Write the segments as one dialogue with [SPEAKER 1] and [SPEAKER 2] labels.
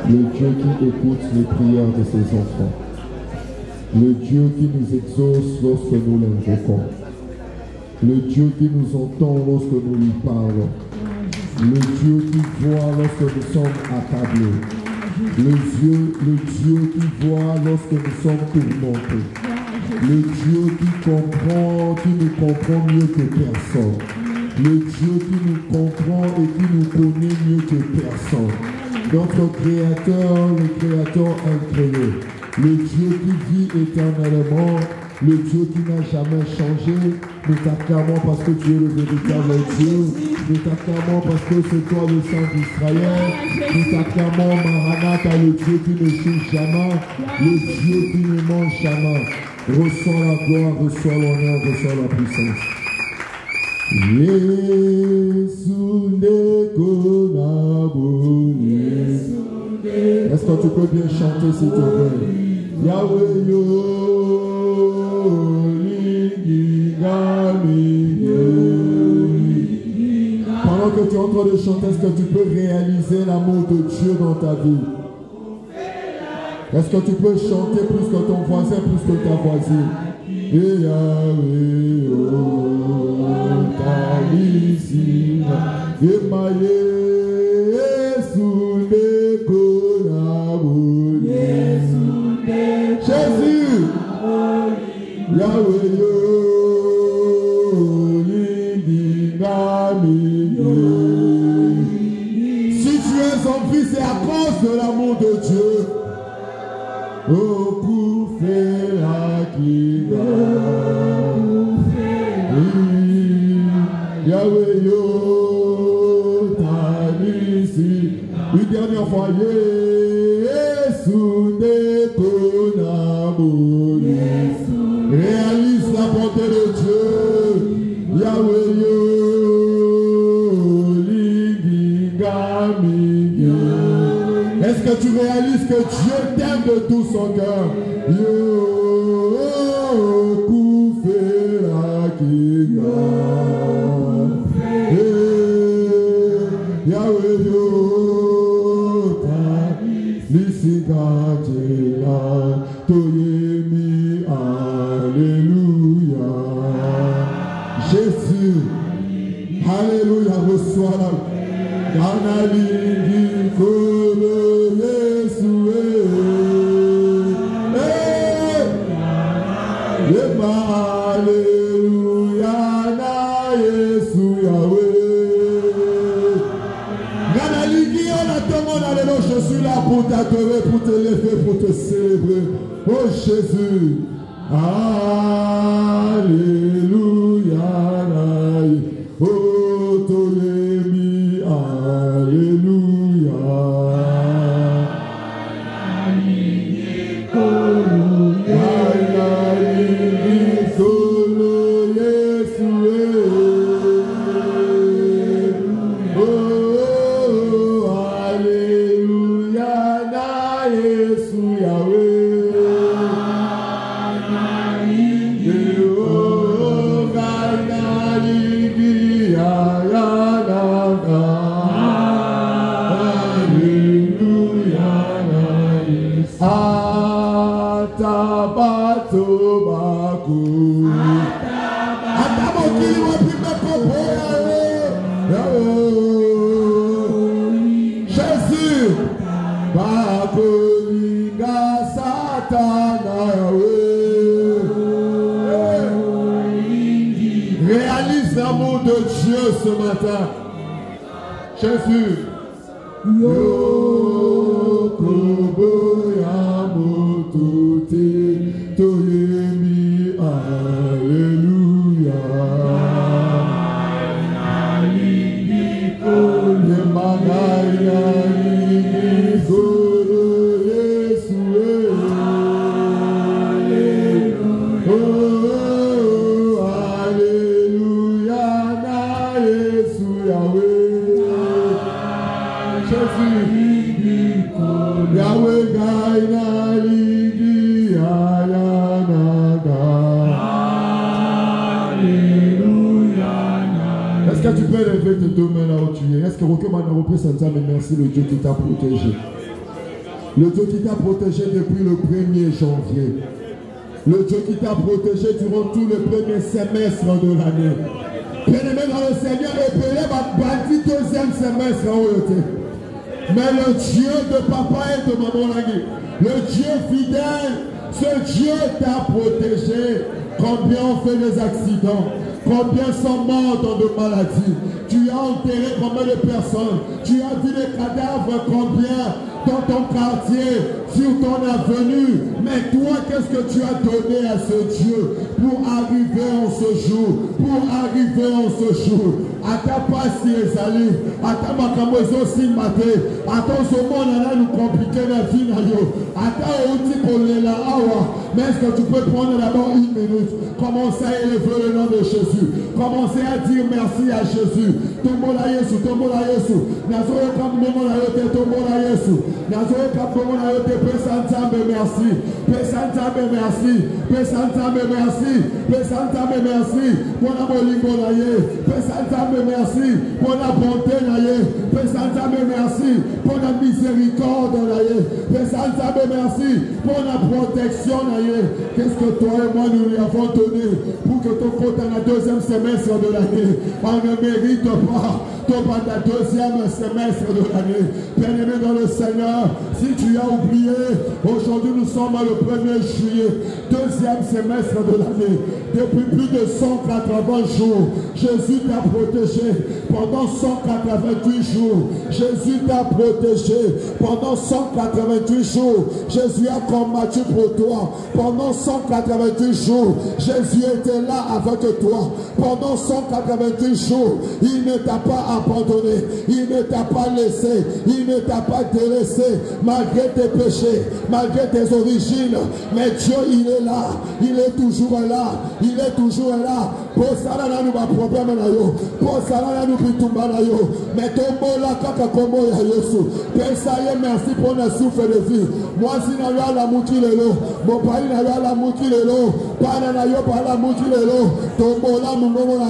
[SPEAKER 1] Le Dieu qui écoute les prières de ses enfants. Le Dieu qui nous exauce lorsque nous l'invoquons. Le Dieu qui nous entend lorsque nous lui parlons. Le Dieu qui voit lorsque nous sommes accablés. Le Dieu qui voit lorsque nous sommes tourmentés. Le Dieu qui nous comprend mieux que personne. Le Dieu qui nous comprend et qui nous connaît mieux que personne. Notre Créateur, le Créateur incréé. Le Dieu qui vit éternellement. Le Dieu qui n'a jamais changé. Nous t'acclamons parce que tu es le véritable Dieu. Nous t'acclamons parce que c'est toi le Saint d'Israël. Nous t'acclamons Maranatha, le Dieu qui ne change jamais. Le Dieu qui ne mange jamais. Reçois la gloire, reçois l'honneur, reçois la puissance. Est-ce que tu peux bien chanter s'il te plaît? Yahweh Pendant que tu es en train de chanter, est-ce que tu peux réaliser l'amour de Dieu dans ta vie? Est-ce que tu peux chanter plus que ton voisin, plus que ta voisine? Jésus, Yahweh, si tu es en vie, c'est à cause de l'amour de Dieu. Oh, Koufela Kiga, Yahweh yo, Tanisi. Une dernière fois, Yesu Konabo. Réalise la bonté de Dieu. Yahweh yo, Ligingami. Est-ce que tu réalises que Dieu t'aime de tout son cœur? Yo, Koufela Kiga. Yahweh yo, Lisiga Jela, Toyemi, Alléluia. Jésus, Alléluia, reçois la Ganali Kolo Yesue. Alléluia, na Yesu Yahweh. Ganali, on attend mon alléluia, je suis là pour t'adorer, pour te lever, pour te célébrer. Oh Jésus, Alléluia, oh Toyemi, Alléluia. Jésus, réalise l'amour de Dieu ce matin. Jésus, Alléluia. que tu peux lever tes deux mains là où tu es? Est-ce que quelqu'un m'a représenté? Mais merci le Dieu qui t'a protégé. Le Dieu qui t'a protégé depuis le 1er janvier. Le Dieu qui t'a protégé durant tout le premier semestre de l'année. Bien-aimé dans le Seigneur, épelé va bâtir deuxième semestre en haut. Mais le Dieu de papa et de maman Lagui, le Dieu fidèle, ce Dieu t'a protégé. Combien on fait des accidents? Combien sont morts dans de maladies? Tu as enterré combien de personnes? Tu as vu les cadavres combien dans ton quartier, sur ton avenue? Mais toi, qu'est-ce que tu as donné à ce Dieu pour arriver en ce jour? Pour arriver en ce jour. À ta passe, Ezali, à ta makamozo simate, à ton monde, là, nous compliquer la vie, à ta outil pour les la awa. Mais est-ce que tu peux prendre d'abord une minute? Commencez à élever le nom de Jésus. Commencez à dire merci à Jésus. Tombola Yesu, Tombola Yesu. Nazoe comme Momola Yote, Tombola Yesu. Nazoe comme Momola Yote, Pesantambe, merci. Pesantambe, merci. Pesantambe, merci. Pesantambe, merci. Mon abolingo naye. Pesantambe, merci. Pour la bonté naye. Pesantambe, merci. Pour la miséricorde naye. Pesantambe, merci. Pour la protection naye. Qu'est-ce que toi et moi nous lui avons donné pour que ton compte dans la deuxième semestre de l'année? On ne mérite pas ton deuxième semestre de l'année. Bien-aimé dans le Seigneur, si tu as oublié, aujourd'hui nous sommes le 1er juillet, deuxième semestre de l'année. Depuis plus de 180 jours, Jésus t'a protégé pendant 188 jours. Jésus t'a protégé pendant 188 jours. Jésus a combattu pour toi pendant 188 jours. Jésus était là avec toi pendant 188 jours. Il ne t'a pas abandonné, il ne t'a pas laissé, il ne t'a pas délaissé malgré tes péchés, malgré tes origines. Mais Dieu, il est là, il est toujours là, il est toujours là. Pour ça, là, nous avons problème là, pour ça, là, nous avons là, mais tombo là, kaka komo ya Yesu. Merci pour le souffle de vie. Moi, si nous avons la moukilelo, mon pays n'a pas la moukilelo, pas na yo, pas la moukilelo, tombo là, mon momo là,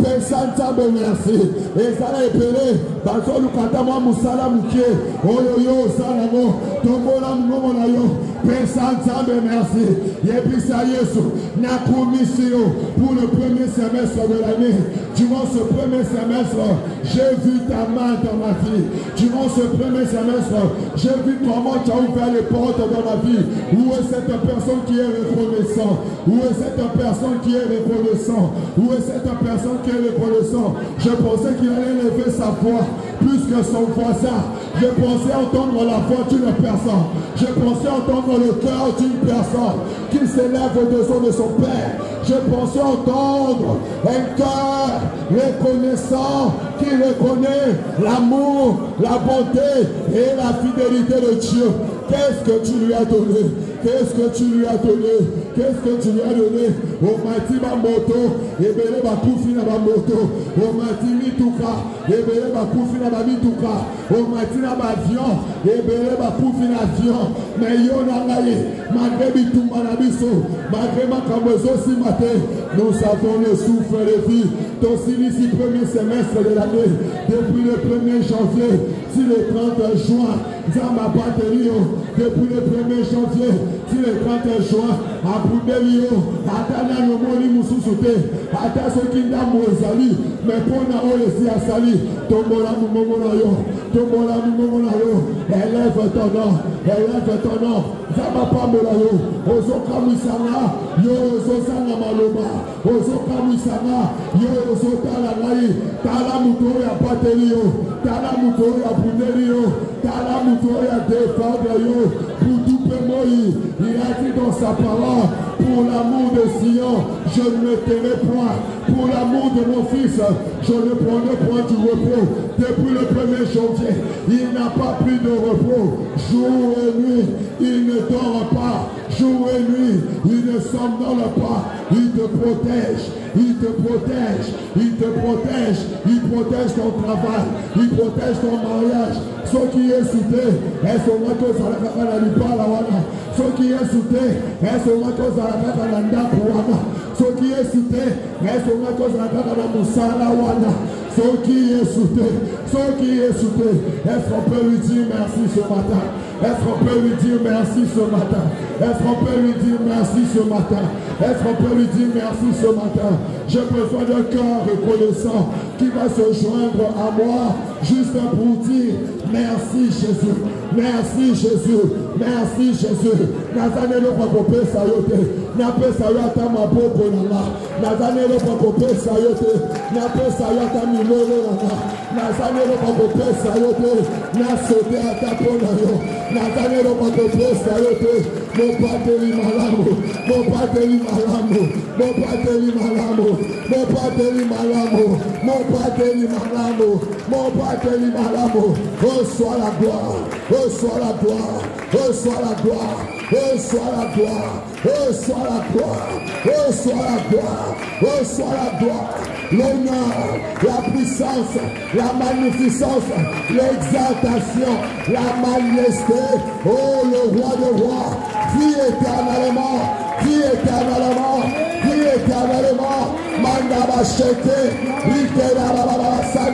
[SPEAKER 1] merci. Et ça l'a épelé, bazo lukata moi musala mukie, oyoyo salamo, tombola mmomo na yo, merci. Yebisa Yesu, na commission pour le premier semestre de l'année. Durant ce premier semestre, j'ai vu ta main dans ma vie. Durant ce premier semestre, j'ai vu comment tu as ouvert les portes dans ma vie. Où est cette personne qui est reconnaissant? Où est cette personne qui est reconnaissant? Où est cette personne qui est reconnaissant? Je pensais qu'il allait lever sa voix plus que son voisin. Je pensais entendre la voix d'une personne. Je pensais entendre le cœur d'une personne qui s'élève au-dessous de son Père. Je pensais entendre un cœur reconnaissant qui reconnaît l'amour, la bonté et la fidélité de Dieu. Qu'est-ce que tu lui as donné? Qu'est-ce que tu lui as donné? Qu'est-ce que tu lui as donné? Au Matima Moto, Ebele Bakufina Bamoto, au Matimi Tuka, Ebele Bakufina Babituka, au Matina Bavion, Ebele Bakufina Avion, mais Yonagaye, malgré Bitumanabiso, malgré Makamozo Simate, nous avons le souffle de vie. Donc, ici, premier semestre de l'année, depuis le 1er janvier, si le 30 juin, Zama Baterio, depuis le 1er janvier, si le 30 juin, à Boudelio, à Tana Nomoni Moussousouté, à Tassokinda Mozali, mais pour Naolesi Asali, Tombola Moumonayo, Tombola Moumonayo, élève ton nom, élève ton nom, Zama Pamolayo, Ozoka Moussana, Yo Zosana Maloba, Ozoka Moussana, Yo Zotala Nai, Tala Moutoya Baterio, Tala Moutoya Boudelio, Tala Moutoya défendre yo, Boudou Pemoï, il a dit dans sa parole, pour l'amour de Sion, je ne me tairai point. Pour l'amour de mon fils, je ne prendrai point du repos. Depuis le 1er janvier, il n'a pas pris de repos. Jour et nuit, il ne dort pas. Jour et nuit, il ne somnole pas. Il te protège, il te protège, il te protège, il protège ton travail, il protège ton mariage. Ce qui est soudé, est ce que ça la lupa la wana. Ce qui est soudé, est ce que ça la nda wana. Ce qui est soudé, est ce que ça la musala wana. Ce qui est sauté, ce qui est sauté. Est-ce qu'on peut lui dire merci ce matin? Est-ce qu'on peut lui dire merci ce matin? Est-ce qu'on peut lui dire merci ce matin? Est-ce qu'on peut lui dire merci ce matin? J'ai besoin d'un cœur reconnaissant qui va se joindre à moi juste pour dire merci Jésus, merci Jésus, merci Jésus. Nazanelo pakope sayote, nape sayata maboko nana. Nazanelo pakope sayote, nape sayata milolo nana. Nazanelo pakope sayote, nasote atapona yo. Nazanelo pakope sayote, mon pateli malamu, mon pateli malamu, mon pateli malamu, mon pateli malamu, mon pateli malamu, mon pateli malamu. Reçois la gloire, reçois la gloire, reçois la gloire, reçois la gloire, reçois la gloire, reçois la gloire, reçois la gloire, l'honneur, la puissance, la magnificence, l'exaltation, la majesté. Oh, le roi des rois, vis éternellement, vis éternellement, vis éternellement. Mandaba Sheke, vis éternellement,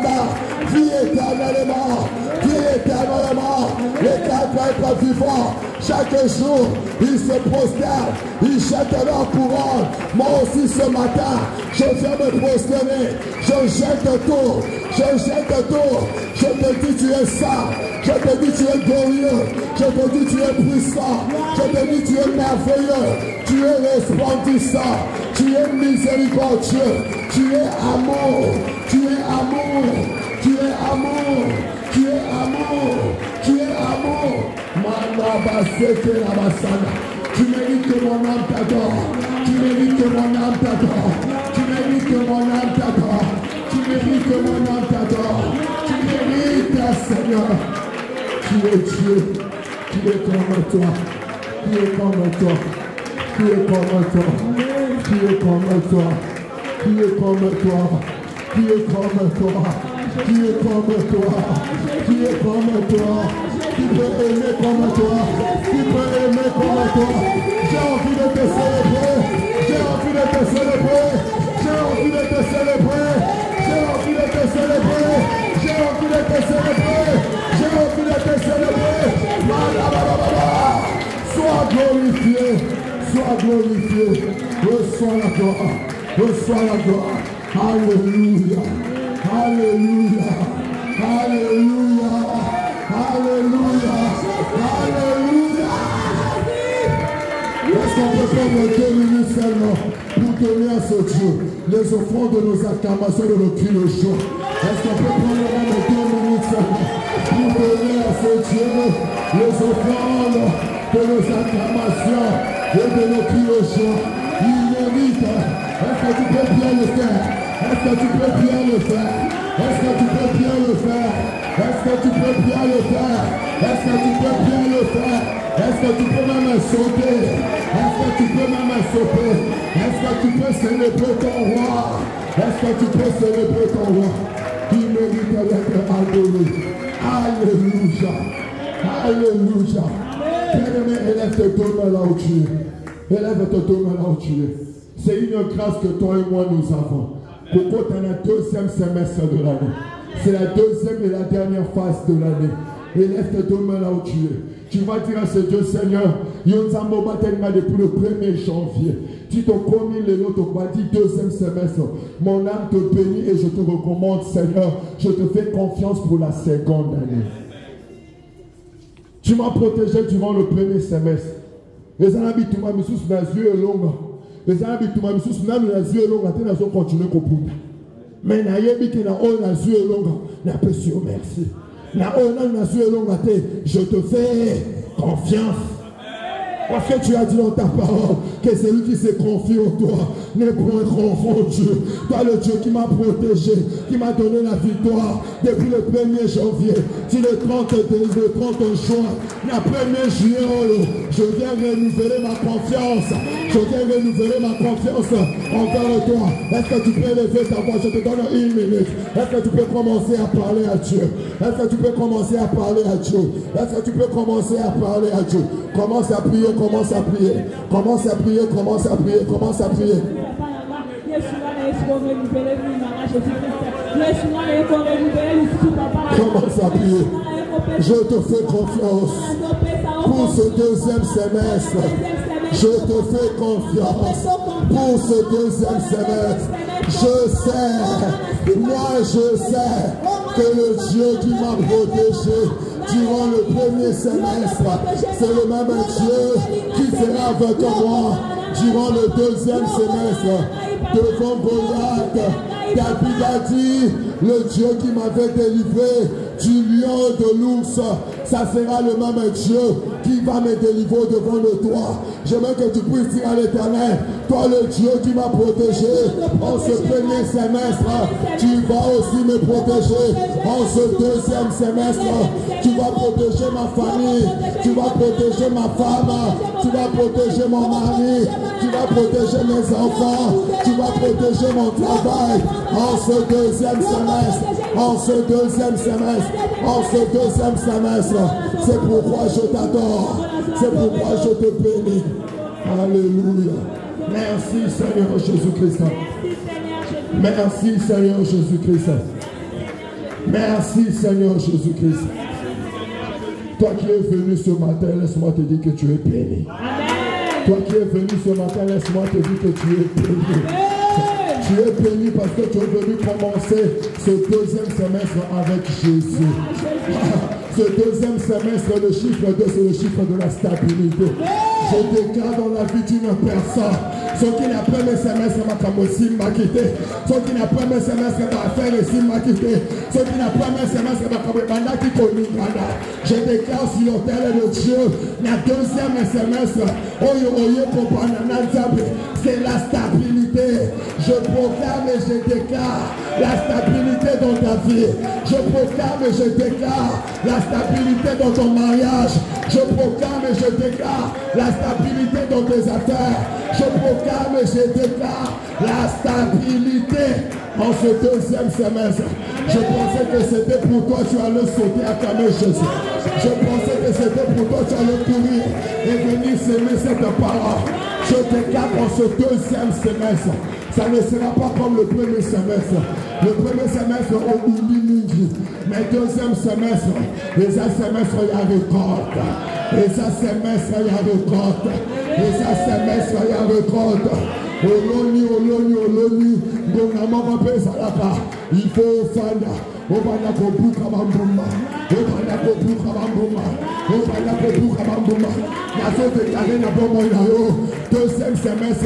[SPEAKER 1] vis éternellement. Les quatre êtres vivants, chaque jour, ils se prosternent, ils jettent leur couronne. Moi aussi ce matin, je viens me prosterner, je jette tout, je jette tout. Je te dis tu es saint, je te dis tu es glorieux, je te dis tu es puissant, je te dis tu es merveilleux, tu es resplendissant, tu es miséricordieux, tu es amour, tu es amour, tu es amour, tu es amour, tu es amour. Tu mérites que mon âme t'adore, tu mérites que mon âme t'adore, tu mérites que mon âme t'adore, tu mérites que mon âme t'adore, tu mérites, Seigneur. Tu es Dieu, tu es comme toi, tu es comme toi, tu es comme toi, tu es comme toi, tu es comme toi, tu es comme toi, tu es comme toi, tu es comme toi. Tu peux aimer comme toi, tu peux aimer comme toi. J'ai envie de te célébrer, j'ai envie de te célébrer, j'ai envie de te célébrer, j'ai envie de te célébrer, j'ai envie de te célébrer, j'ai envie de te célébrer. Sois glorifié, sois glorifié, reçois la gloire, reçois la gloire. Alléluia, alléluia, alléluia. Alléluia, alléluia. Est-ce qu'on peut prendre 2 minutes seulement pour donner à ce Dieu les offrandes de nos acclamations, de nos cris de joie? Est-ce qu'on peut prendre 2 minutes seulement pour donner à ce Dieu les offrandes de nos acclamations et de nos cris de joie? Il mérite. Est-ce que tu peux bien le faire? Est-ce que tu peux bien le faire? Est-ce que tu peux bien le faire? Est-ce que tu peux bien le faire? Est-ce que tu peux bien le faire? Est-ce que tu peux même sauter? Est-ce que tu peux même sauter? Est-ce que tu peux célébrer ton roi? Est-ce que tu peux célébrer ton roi? Il mérite d'être adoré. Alléluia. Alléluia. Bien-aimé, élève tes 2 mains là où tu es. Élève tes 2 mains là où tu es. C'est une grâce que toi et moi nous avons. Pourquoi tu es le 2e semestre de l'année? C'est la 2e et la dernière phase de l'année. Élève tes 2 mains là où tu es. Tu vas dire à ce Dieu, Seigneur, depuis le 1er janvier. Tu te commis les autres, dit 2e semestre. Mon âme te bénit et je te recommande, Seigneur. Je te fais confiance pour la 2e année. Tu m'as protégé durant le 1er semestre. Les amis, tu m'as mis sous la yeux longue. Les amis, tu m'as mis sous la yeux longue. Tu n'as continué qu'au bout. Mais na yebi ki na o na zue longa na pesio merci. Na o na zue longa te, je te fais confiance. Parce que tu as dit dans ta parole que celui qui se confie en toi n'est point confondu. Toi le Dieu qui m'a protégé, qui m'a donné la victoire depuis le 1er janvier. Si le 30 juin, le 1er juillet, je viens renouveler ma confiance. Je viens renouveler ma confiance envers toi. Est-ce que tu peux lever ta voix? Je te donne 1 minute. Est-ce que tu peux commencer à parler à Dieu? Est-ce que tu peux commencer à parler à Dieu? Est-ce que tu peux commencer à parler à Dieu? Commence à prier. Commence à prier, commence à prier, commence à prier, commence à prier. Commence à prier. Je te fais confiance pour ce deuxième semestre. Je te fais confiance pour ce deuxième semestre. Je sais, moi je sais que le Dieu qui m'a protégé durant le premier semestre, c'est le même Dieu qui sera avec moi durant le deuxième semestre. Devant Goliath, David a dit, le Dieu qui m'avait délivré du lion et de l'ours, ça sera le même Dieu qui va me délivrer devant le toit. J'aimerais que tu puisses dire à l'Éternel, toi le Dieu qui m'a protégé en ce premier semestre, tu vas aussi me protéger en ce deuxième semestre. Tu vas protéger ma famille, tu vas protéger ma femme, tu vas protéger mon mari, tu vas protéger mes enfants, tu vas protéger mon travail en ce deuxième semestre, en ce deuxième semestre, en ce deuxième semestre. C'est pourquoi je t'adore, c'est pourquoi je te bénis. Alléluia. Merci Seigneur Jésus-Christ. Merci Seigneur Jésus-Christ. Merci Seigneur Jésus-Christ. Toi qui es venu ce matin, laisse-moi te dire que tu es béni. Toi qui es venu ce matin, laisse-moi te dire que tu es béni. Tu es béni parce que tu es venu commencer ce deuxième semestre avec Jésus. Ce deuxième semestre, le chiffre 2, c'est le chiffre de la stabilité. Je déclare dans la vie d'une personne, ceux qui n'a pas mes semestres, m'a quitté. Ceux qui n'a pas mes semestres, m'a fait m'a quitté. Ceux qui n'a pas mes semestres, m'a qui je déclare sur l'autel de Dieu, la deuxième semestre, c'est la stabilité. Je proclame et je déclare la stabilité dans ta vie. Je proclame et je déclare la stabilité dans ton mariage. Je proclame et je déclare la stabilité dans tes affaires. Je proclame et je déclare la stabilité en ce deuxième semestre. Je pensais que c'était pour toi, tu allais sauter à calmer Jésus. Je pensais que c'était pour toi, tu allais courir et venir s'aimer cette parole. Je déclare en ce deuxième semestre. Ça ne sera pas comme le premier semestre. Le premier semestre, on oublie. Mais deuxième semestre, les semestres, il y a récolte. Les semestres, il y a récolte. Les semestres, il y a récolte. Oloni, il faut faire. Deuxième semestre,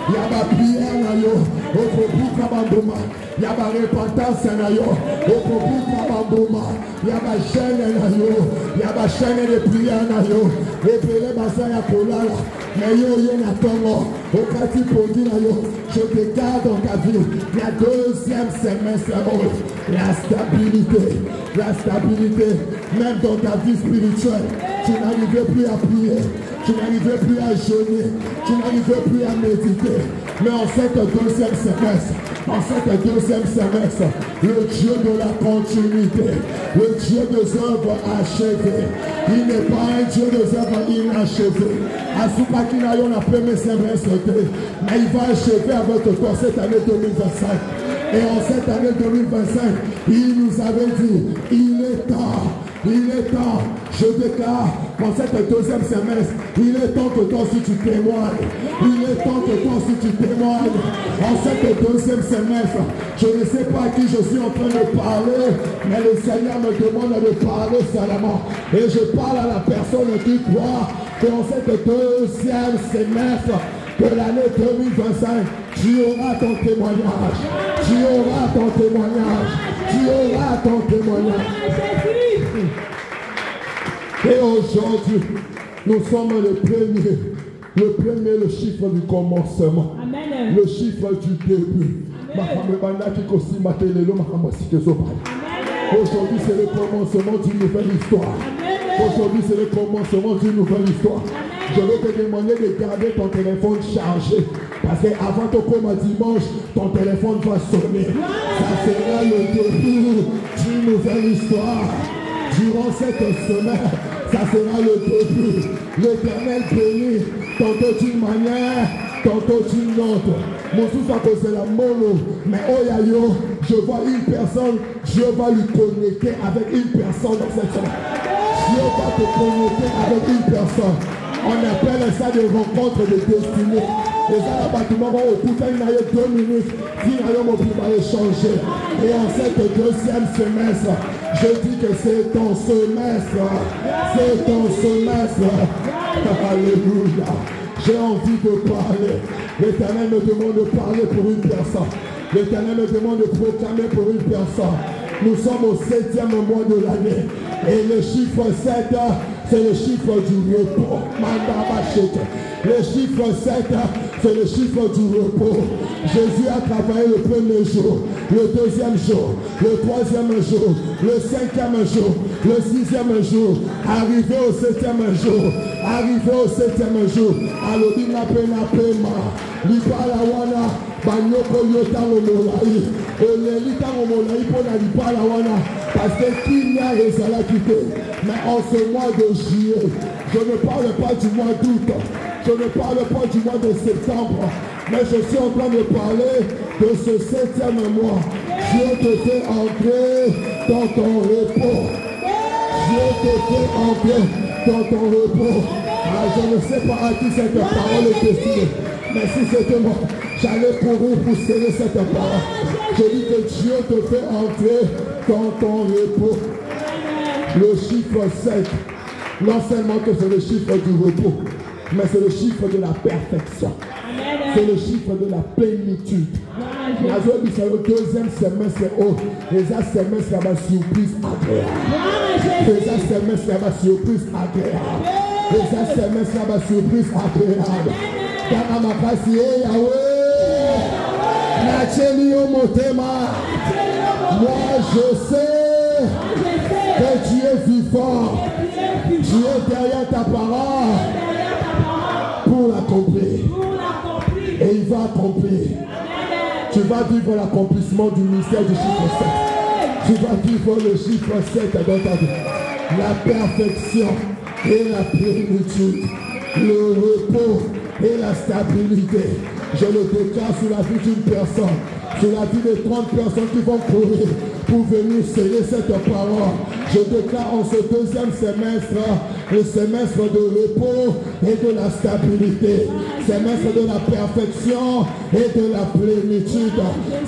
[SPEAKER 1] il y a la prière, il y a la repentance, il y a la chaîne, il y a la chaîne de prière, je te garde dans ta vie. La deuxième semestre, la stabilité, même dans ta vie spirituelle, tu n'arrives plus à prier, tu n'arrives plus à jeûner, tu n'arrives plus à méditer. Mais en cette deuxième semestre, le Dieu de la continuité, le Dieu des œuvres achevées, il n'est pas un Dieu des œuvres inachevées. On a premier semestre, mais il va achever avec toi cette année 2025. Et en cette année 2025, il nous avait dit, il est temps, je déclare, dans cette deuxième semestre, il est temps que toi aussi tu témoignes. Il est temps que toi aussi tu témoignes. En cette deuxième semestre, je ne sais pas à qui je suis en train de parler, mais le Seigneur me demande de parler seulement. Et je parle à la personne qui croit qu'en cette deuxième semestre de l'année 2025, tu auras ton témoignage. Tu auras ton témoignage. Tu auras ton témoignage. Et aujourd'hui, nous sommes le premier, le chiffre du commencement. Amen. Le chiffre du début. Aujourd'hui, c'est le commencement d'une nouvelle histoire. Aujourd'hui, c'est le commencement d'une nouvelle histoire. Je veux te demander de garder ton téléphone chargé. Parce qu'avant ton coma dimanche, ton téléphone va sonner. Ça sera le début d'une nouvelle histoire. Durant cette semaine, ça sera le début. L'Éternel bénit, tantôt d'une manière, tantôt d'une autre. Moussous a posé la mono. Mais oh yayo, je vois une personne, Dieu va lui connecter avec une personne dans cette semaine. Dieu va te connecter avec une personne. On appelle ça des rencontres de destinée. Les bâtiments vont écouter 2 minutes, qui va échanger. Et en cette deuxième semestre, je dis que c'est ton semestre. C'est ton semestre. Alléluia. J'ai envie de parler. L'Éternel me demande de parler pour une personne. L'Éternel me demande de proclamer pour une personne. Nous sommes au 7e mois de l'année. Et le chiffre 7, c'est le chiffre du repos. Le chiffre 7, c'est le chiffre du repos. Jésus a travaillé le premier jour, le deuxième jour, le troisième jour, le 5e jour, le 6e jour, arrivé au 7e jour, arrivé au 7e jour. Alobina pena pema, lipala wana, banyoko yota omolai, olelita omolai pona lipala wana, parce que qui n'a ezala quitté. Mais en ce mois de juillet, je ne parle pas du mois d'août. Je ne parle pas du mois de septembre, mais je suis en train de parler de ce 7e mois. Dieu te fait entrer dans ton repos. Dieu te fait entrer dans ton repos. Je ne sais pas à qui cette parole est destinée, mais si c'était moi, j'allais courir pour serrer cette parole. Je dis que Dieu te fait entrer dans ton repos. Le chiffre 7, non seulement que c'est le chiffre du repos, mais c'est le chiffre de la perfection. C'est le chiffre de la plénitude. C'est le deuxième semestre. Les semestres va surprise agréable. Les semestres va surprise agréable. Les semestres va surprise agréable. Moi je sais que tu es vivant. Tu es derrière ta parole. Pour l'accomplir. Et il va accomplir. Tu vas vivre l'accomplissement du mystère du chiffre 7. Tu vas vivre le chiffre 7 dans ta vie. La perfection et la plénitude. Le repos et la stabilité. Je le déclare sur la vie d'une personne. Sur la vie de 30 personnes qui vont courir pour venir sceller cette parole. Je déclare en ce deuxième semestre, le semestre de repos et de la stabilité, semestre de la perfection et de la plénitude,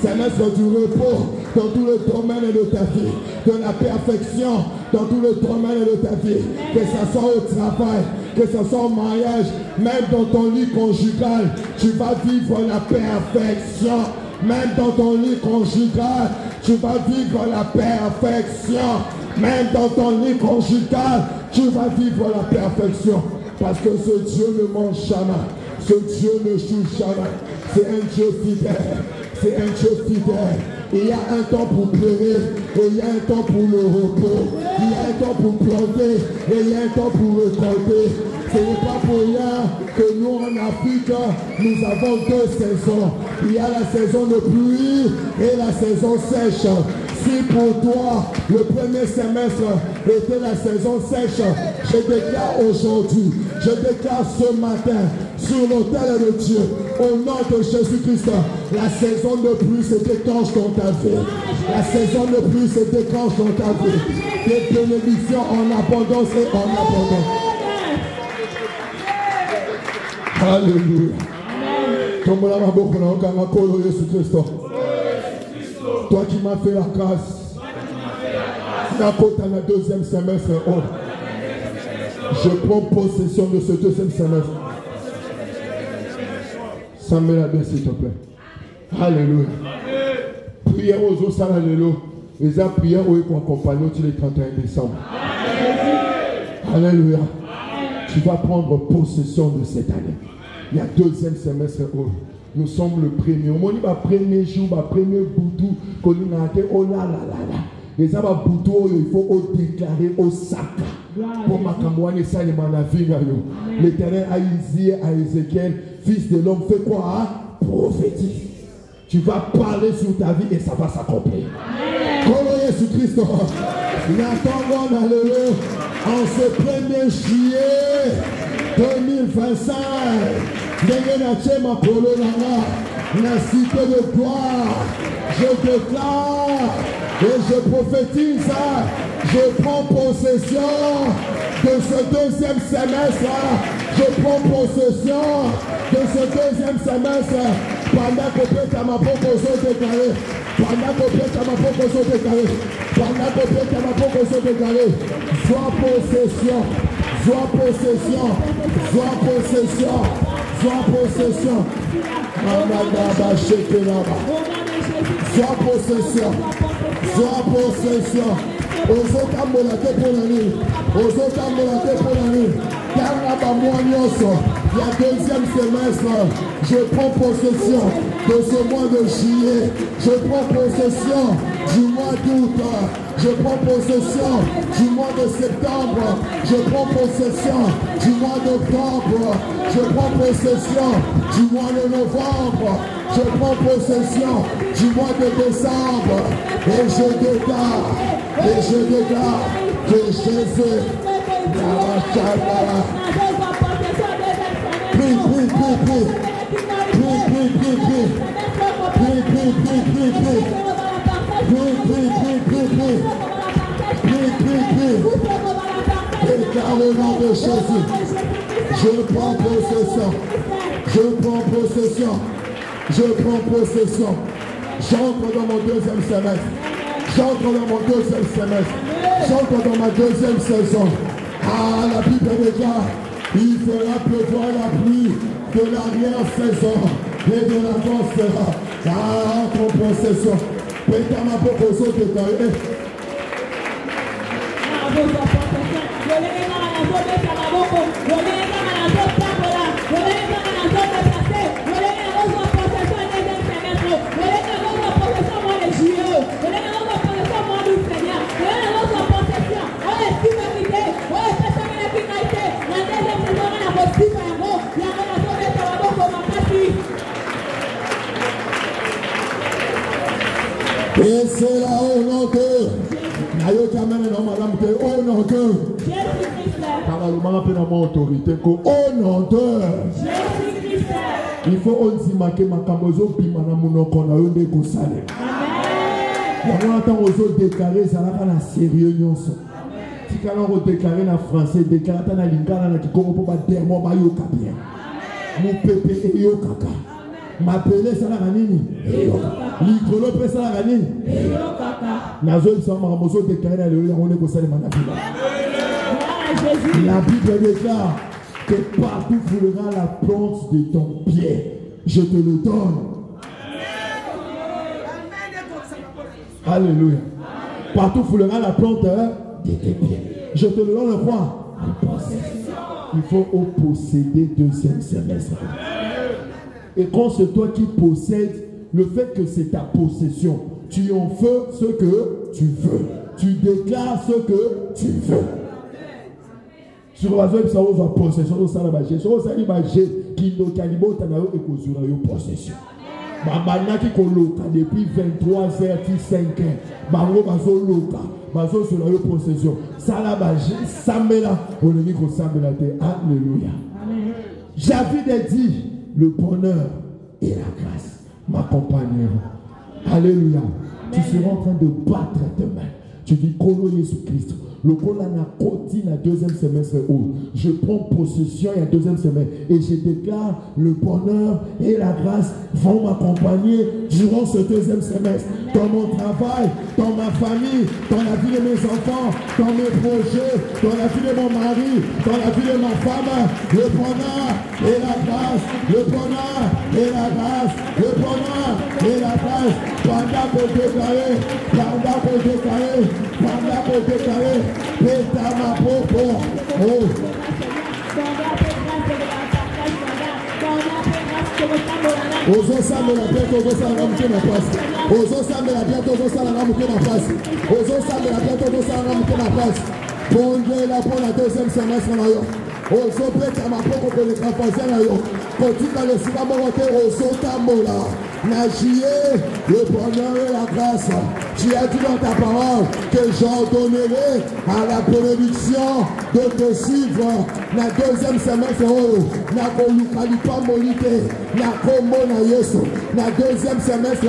[SPEAKER 1] semestre du repos dans tout le domaine de ta vie, de la perfection dans tout le domaine de ta vie, que ce soit au travail, que ce soit au mariage, même dans ton lit conjugal, tu vas vivre la perfection. Même dans ton lit conjugal, tu vas vivre la perfection. Même dans ton lit conjugal, tu vas vivre la perfection. Parce que ce Dieu ne mange jamais. Ce Dieu ne joue jamais. C'est un Dieu fidèle. C'est un Dieu fidèle. Il y a un temps pour pleurer et il y a un temps pour le repos. Il y a un temps pour planter et il y a un temps pour récolter. Ce n'est pas pour rien que nous en Afrique, nous avons 2 saisons. Il y a la saison de pluie et la saison sèche. Si pour toi, le premier semestre était la saison sèche, je déclare aujourd'hui, je déclare ce matin, sur l'autel de Dieu, au nom de Jésus-Christ, la saison de pluie se déclenche dans ta vie. La saison de pluie se déclenche dans ta vie. Des bénédictions en abondance et en abondance. Alléluia. Toi qui m'as fait la grâce, dans le deuxième semestre, je prends possession de ce deuxième semestre. Ça me l'a bien, s'il te plaît. Alléluia. Prière aux autres, alléluia. Les prières où ils vont accompagner le 31 décembre. Alléluia. Tu vas prendre possession de cette année. Il y a deuxième semestre. Nous sommes le premier. On dit le premier jour, le premier boudou, qu'on a été, oh là là là là. Les gens boudou, il faut déclarer au sac. Pour ma campagne, ça, les manavines. L'Éternel a dit à Ézéchiel, fils de l'homme, fais quoi? Hein? Prophétise. Tu vas parler sur ta vie et ça va s'accomplir. Comment Jésus-Christ, n'attendons alléluia en ce 1er juillet 2025. la cité de gloire. Je déclare et je prophétise. Je prends possession de ce deuxième semestre. Je prends possession de ce deuxième semestre. Pendant que Pète à ma proposition déclarée. Pendant que Pète à ma proposition déclarée. Pendant que Pète à ma proposition déclarée. Sois possession. Sois possession. Sois possession. Sois possession. Sois possession. Sois possession. Aux autres ambulantes pour l'année. Aux autres ambulantes pour l'année. Car là-bas, moi, il y a deuxième semestre. Je prends possession de ce mois de juillet. Je prends possession du mois d'août. Je prends possession du mois de septembre. Je prends possession du mois d'octobre. Je prends possession du mois de novembre. Je prends possession du mois de décembre. Et je déclare que Jésus prie. Car au nom de Jésus, je prends possession. Je prends possession. Je prends possession. J'entre dans mon deuxième semestre. J'entre dans mon deuxième semestre. J'entre dans ma deuxième saison. Ah, la Bible déclare, il fera pleuvoir la pluie de l'arrière-saison et de l'avant-saison. Ah, entre en possession. Pétez ma proposition de carré. Et c'est là au nom de au nom de au nom de il faut aussi marquer ma camozo pimana monoko na yonde ko sale. On entend aux déclarer ça là na sérieux nyonso. Si quand on déclarer na français déclarer na lingala na kikomo po ba dermo ba yo kapia. Mon pépé et yo kaka. M'appeler ça la nini l'icolo pe ça la nini nazo sama mozo déclarer na le on est ko sale manafila. La Bible déclare que partout foulera la plante de ton pied, je te le donne. Alléluia. Partout foulera la plante de tes pieds, je te le donne le quoi? Il faut posséder deuxième semestre. Et quand c'est toi qui possèdes, le fait que c'est ta possession, tu en fais ce que tu veux. Tu déclares ce que tu veux. Sur la zone, ça va possession, ça va marcher. Sur la zone, qui nous calibre, tu as une possession. Mamana qui coloca depuis 23h35. Bango bazo loka, bazo sur la possession. Ça la marché, samela, on est dit qu'on samela te. Alléluia. David dit, le bonheur et la grâce m'accompagneront. Alléluia. Tu seras en train de battre tes mains. Tu dis, Kolo Jésus-Christ. Le Kolana continue la deuxième semestre où je prends possession et la deuxième semestre et je déclare le bonheur et la grâce vont m'accompagner durant ce deuxième semestre dans mon travail, dans ma famille, dans la vie de mes enfants, dans mes projets, dans la vie de mon mari, dans la vie de ma femme. Le bonheur et la grâce, le bonheur et la grâce, le bonheur et la grâce. Pendant qu'on déclare, pendant qu'on déclare, pendant qu'on déclare. Pétama popo. Oh. Ozo sambe la bientôt, ozo sambe la mouke na place. Ozo sambe la bientôt, ozo sambe la mouke na place. Ozo sambe la bientôt, ozo sambe la mouke na place. Bon Dieu là pour la deuxième semestre na yo. Ozo pétama popo pour les campagnes na yo. Continue dans le cinéma monter ozo tambola. la juillet, le bonheur et la grâce. Tu as dit dans ta parole que j'ordonnerai à la bénédiction de te suivre. La deuxième semestre, la Koluka Molite, la Komo na Yesu. La deuxième semestre,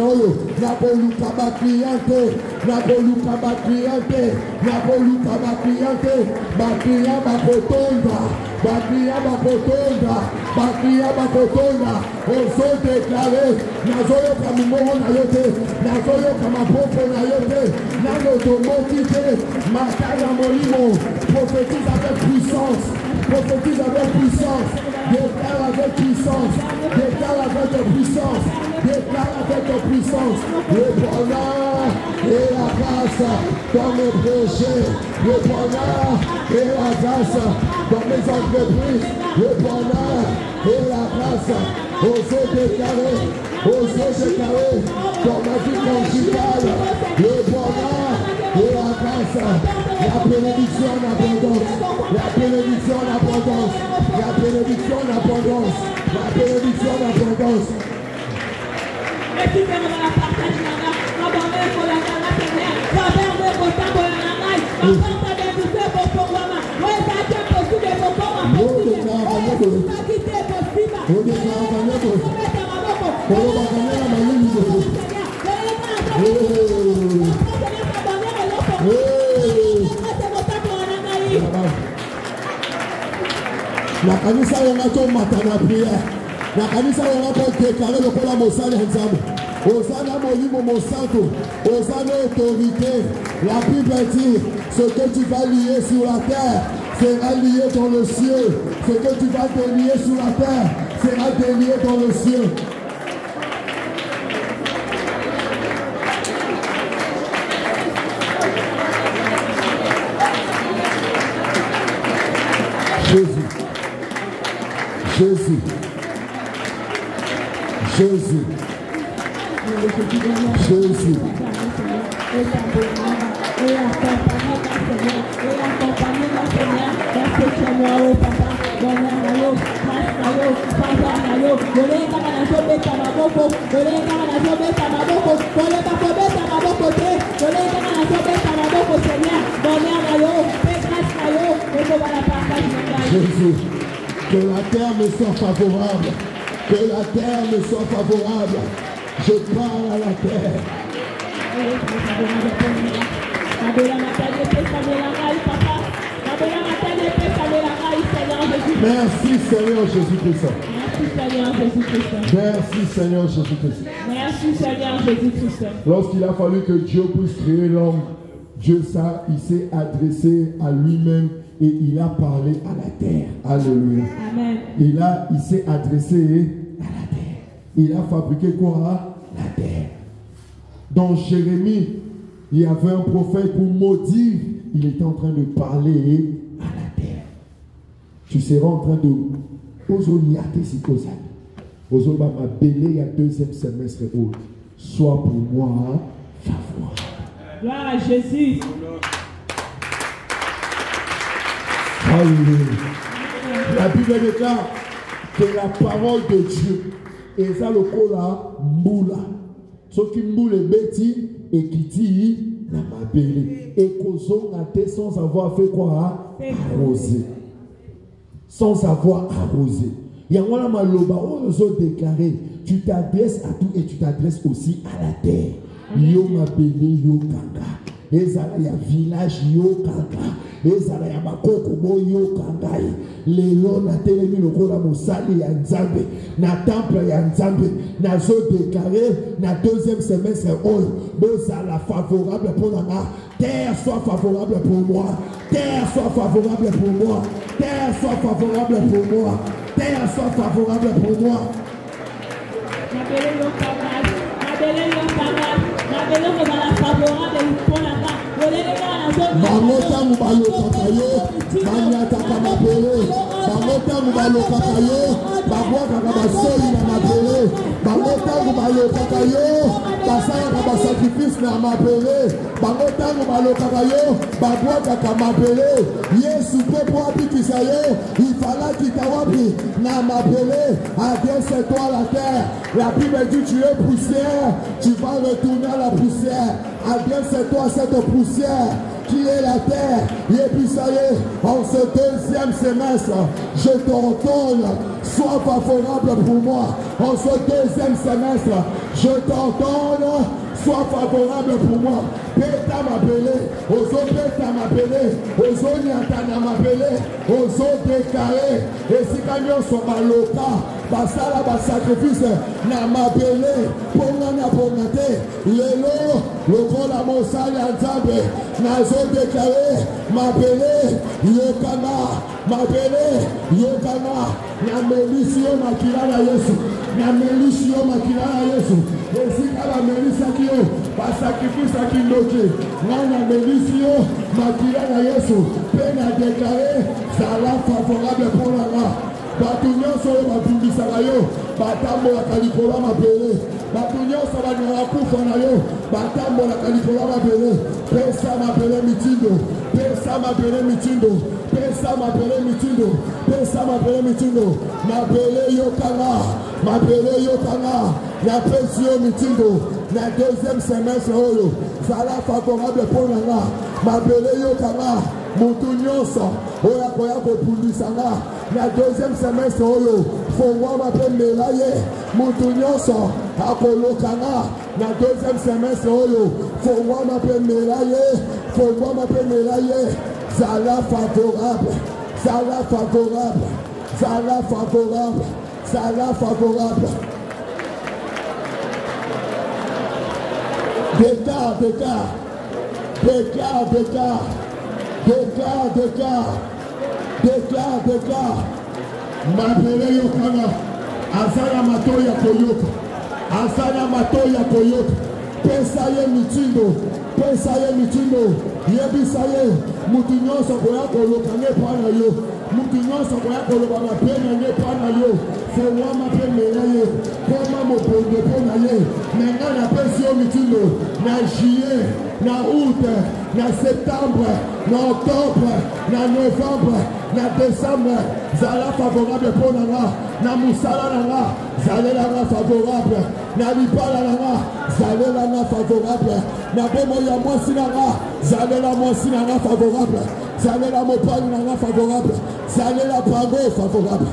[SPEAKER 1] la Koluka Bakliante, la Koluka Bakliante, la Koluka Bakliante, Baklia Bakotonda, Baklia Bakotonda, Baklia Bakotonda. Oso déclaré, Nazoyo Kamimoro Nayote, Nazoyo Kamapoko Nayote, Nanotomotite, Makaya Molimo, prophétise avec puissance, prophétise avec puissance, déclare avec puissance, déclare avec puissance, déclare avec puissance, le bonheur et la grâce dans mes projets, le bonheur et la grâce dans mes entreprises, le bonheur et la grâce. Osez déclarer dans ma vie conjugale, le bonheur et la grâce, la bénédiction en abondance, la bénédiction en abondance, la bénédiction en abondance, la bénédiction en abondance. La kanisa yonga to matana prière. La kanisa yonga to déclarer le kola mosala nzambe. Osana molimo mosanto, osana autorité. La Bible dit, ce que tu vas lier sur la terre sera lié dans le ciel. Ce que tu vas délier sur la terre sera délié dans le ciel. Jésus. Jésus. Jésus. Jésus, que la terre me soit favorable, que la terre me soit favorable. Je parle à la terre. Merci Seigneur Jésus-Christ. Merci Seigneur Jésus-Christ.
[SPEAKER 2] Merci Seigneur Jésus-Christ.
[SPEAKER 1] Lorsqu'il a fallu que Dieu puisse créer l'homme, Dieu ça, il s'est adressé à lui-même et il a parlé à la terre. Alléluia.
[SPEAKER 2] Amen.
[SPEAKER 1] Il s'est adressé à la terre. Il a fabriqué quoi? La terre. Dans Jérémie, il y avait un prophète pour maudire. Il était en train de parler à la terre. Tu seras en train de il y a deuxième semestre. Sois pour moi favorable.
[SPEAKER 2] Gloire à Jésus.
[SPEAKER 1] Alléluia. La Bible déclare que la parole de Dieu est ça le cola moula. Ce qui moule est bêti et qui dit n'a pas belé. Et causons à terre sans avoir fait quoi? Arroser. Sans avoir arrosé. Il y a un maloba où nous avons déclaré, tu t'adresses à tout et tu t'adresses aussi à la terre. Yo ma belé yo kanga. Ezala ya village yo kanga. Ezala ya makoko mo yo kanga. Lelo na telemi lokola mosali ya nzambe. Na temple ya nzambe. Na zo déclaré na deuxième semestre oyo. Bozala favorable pour la terre soit favorable pour moi. Terre soit favorable pour moi. Terre soit favorable pour moi. Terre soit favorable pour moi. Mamota mubayo kakayo, manyata kamapele, bango ntango balokaka yo babwakaka basoli na mabele, bango ntango balokaka yo basalaka basacrifice na mabele, bango ntango balokaka yo babwakaka mabele. Yesu mpe po abikisa yo ifalaki tawapi na mabele. Adresse-toi à la terre. La Bible dit tu es poussière, tu vas retourner à la poussière. Adresse-toi à cette poussière qui est la terre. Et puis ça y est, en ce deuxième semestre, je t'ordonne, sois favorable pour moi. En ce deuxième semestre, je t'ordonne, sois favorable pour moi. Peta m'appeler, oso peta m'appeler, oso nyantana m'appeler, oso déclaré. Et si camion sont maloka, basala bas sacrifice, na m'appeler, pongana pongate, lelo, le bon amour sali anzabe, nazo déclaré, m'appeler, yokana, m'appeler, yokana, na melisio makilana Yesu, na melisio makilana Yesu. Et si kala melisa kio, bas sacrifice à kindo. Nana Melisio, Makila Yesu, peine à déclarer, ça l'a favorable pour la main. Batunion sur le Matumbisarayo, Batambo la Calicola m'appelé, Batunion sur la Narakoufanayo, Batambo la Calicola m'appelé, Pesa m'appelé Mitindo, Pesa m'appelé Mitindo, Pesa m'appelé Mitindo, Pesa m'appelé Mitindo, m'appelé Yokana, m'appelé Yokana, Yapesio Mitindo. La deuxième semestre, ça l'a favorable pour la m'appeler Yokana, Moutounyosa, Oya Koya Populisana. La deuxième semestre, faut voir m'appeler Melaye, Moutounyosa, Akolokana. La deuxième semestre, faut voir m'appeler Melaye, faut voir m'appeler Melaye. Ça l'a favorable, ça l'a favorable, ça l'a favorable, ça l'a favorable. Déclare, déclare, déclare, déclare, déclare, déclare, déclare, déclare. Mabele Yokana, Azana Matoya Koyoka, Azana Matoya Koyoka, Pesaye Mitindo, Pesaye Mitindo, Yebisaye, Mutinyon Sokoya Koloka Nepana Yo, Mutinyon Sokoya Koloka Mapena Nepana Yo, Fowa Mapena Yo, Koma Mopondo Pona Yo. Maintenant, la pression Mitindo, na juillet, na août, na septembre, na octobre, na novembre, na décembre, Zala favorable pour Nana, na Moussala Nana, Zala favorable, na Lipala Nana, Zala favorable, na Bomoya Mosinana, Zala Mosinana favorable, Zala Mopal Nana favorable, Zala Pango favorable.